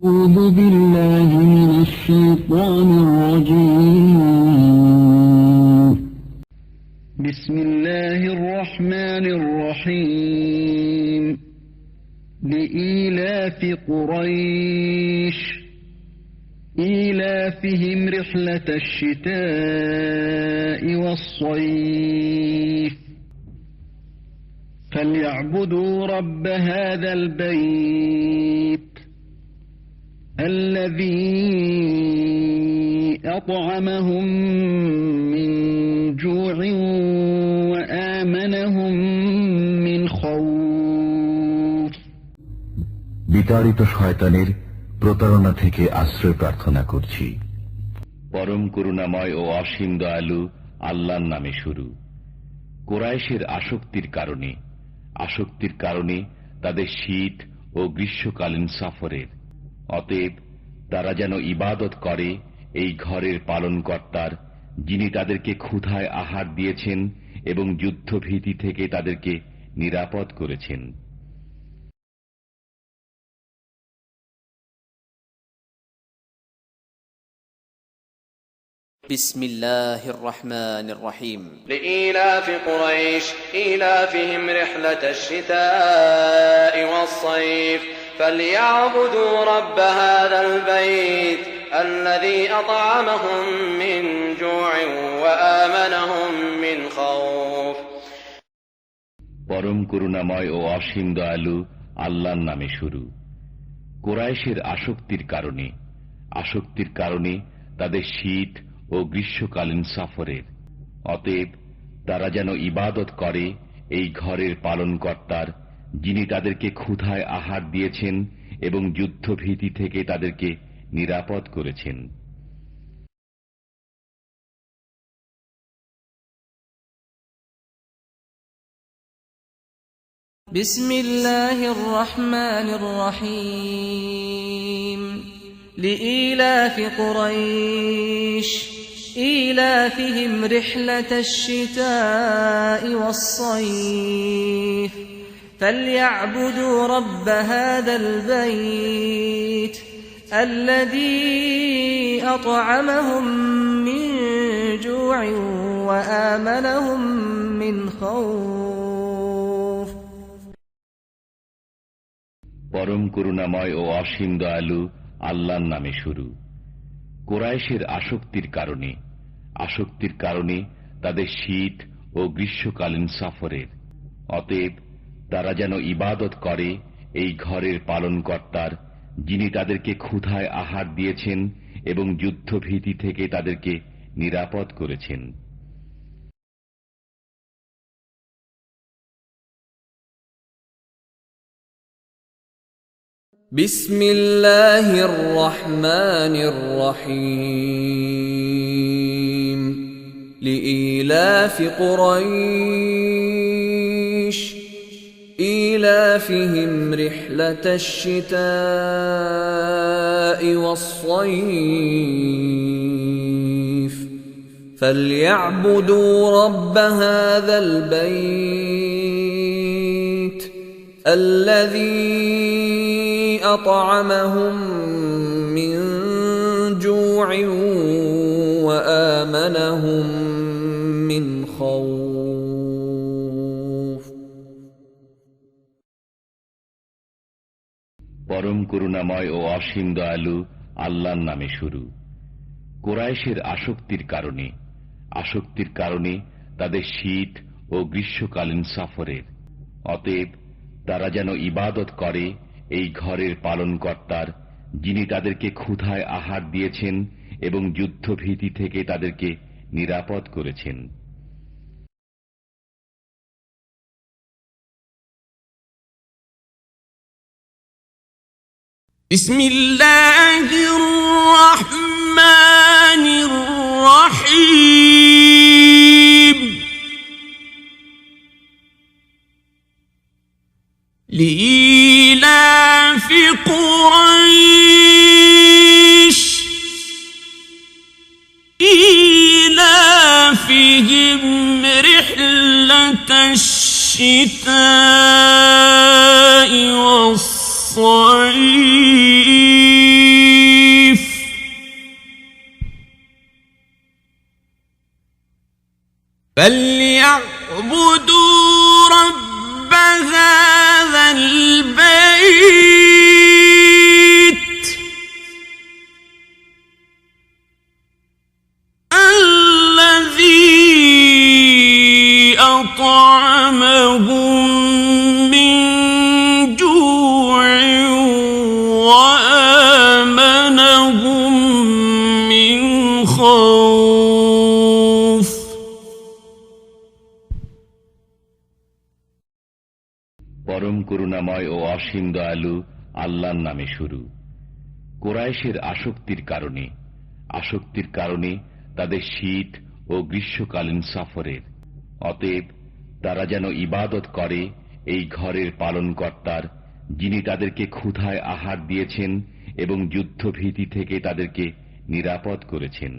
أعوذ بالله من الشيطان الرجيم بسم الله الرحمن الرحيم لإيلاف قريش إيلافهم رحلة الشتاء والصيف فليعبدوا رب هذا البيت الذي أطعمهم من جوع وآمنهم من خوف বিতাড়িত শয়তানের প্রতারণা থেকে আশ্রয় প্রার্থনা করছি। পরম করুণাময় ও অসীম দয়ালু আল্লাহর নামে শুরু। কুরাইশের আসক্তির কারণে তাদের শীত ও গ্রীষ্মকালীন সফরের, অতএব তারা যেন ইবাদত করে এই ঘরের পালনকর্তার, যিনি তাদেরকে ক্ষুধায় আহার দিয়েছেন এবং যুদ্ধভীতি থেকে তাদেরকে নিরাপদ করেছেন। بسم الله الرحمن الرحيم لإيلاف قريش إيلافهم رحلة الشتاء والصيف فليعبدوا رب هذا البيت الذي أطعمهم من جوع وآمنهم من خوف পরম করুণাময় ও অসীম দয়ালু আল্লাহর নামে শুরু। কুরাইশের আসক্তির কারণে তাদের শীত ও গ্রীষ্মকালীন সফরের, অতএব তারা যেন ইবাদত করে এই ঘরের পালনকর্তার, যিনি তাদেরকে ক্ষুধায় আহার দিয়েছেন এবং যুদ্ধভীতি থেকে তাদেরকে নিরাপদ করেছেন। বিসমিল্লাহির রহমানির রহিম لإيلاف قريش إيلافهم رحلة الشتاء والصيف فليعبدوا رب هذا البيت الذي أطعمهم من جوع وآمنهم من خوف পরম করুণাময় ও অসীম দয়ালু আল্লাহর নামে শুরু। কুরাইশের আসক্তির কারণে তাদের শীত ও গ্রীষ্মকালীন সফরের, অতএব তারা যেন ইবাদত করে এই ঘরের পালনকর্তার, যিনি তাদেরকে ক্ষুধায় আহার দিয়েছেন এবং যুদ্ধভীতি থেকে তাদেরকে নিরাপদ করেছেন। بسم الله الرحمن الرحيم لإيلاف قريش إيلافهم رحلة الشتاء والصيف فليعبدوا رب هذا البيت الذي أطعمهم من جوع وآمنهم من خوف পরম করুণাময় ও অসীম দয়ালু আল্লাহর নামে শুরু। কুরাইশের আসক্তির কারণে তাদের শীত ও গ্রীষ্মকালীন সফরের, অতএব তারা যেন ইবাদত করে এই ঘরের পালনকর্তার, যিনি তাদেরকে ক্ষুধায় আহার দিয়েছেন এবং যুদ্ধভীতি থেকে তাদেরকে নিরাপদ করেছেন। বিসমিল্লাহির রহমানির রহিম لإيلاف قريش إيلافهم رحلة الشتاء والصيف فليعبدوا رب هذا البيت الذي أطعمهم من جوع وآمنهم من خوف পরম করুণাময় ও অসীম দয়ালু আল্লাহর নামে শুরু। কুরাইশের আসক্তির কারণে তাদের শীত ও গ্রীষ্মকালীন সফরের, অতএব তারা যেন ইবাদত করে এই ঘরের পালনকর্তার, যিনি তাদেরকে ক্ষুধায় আহার দিয়েছেন এবং যুদ্ধভীতি থেকে তাদেরকে নিরাপদ করেছেন।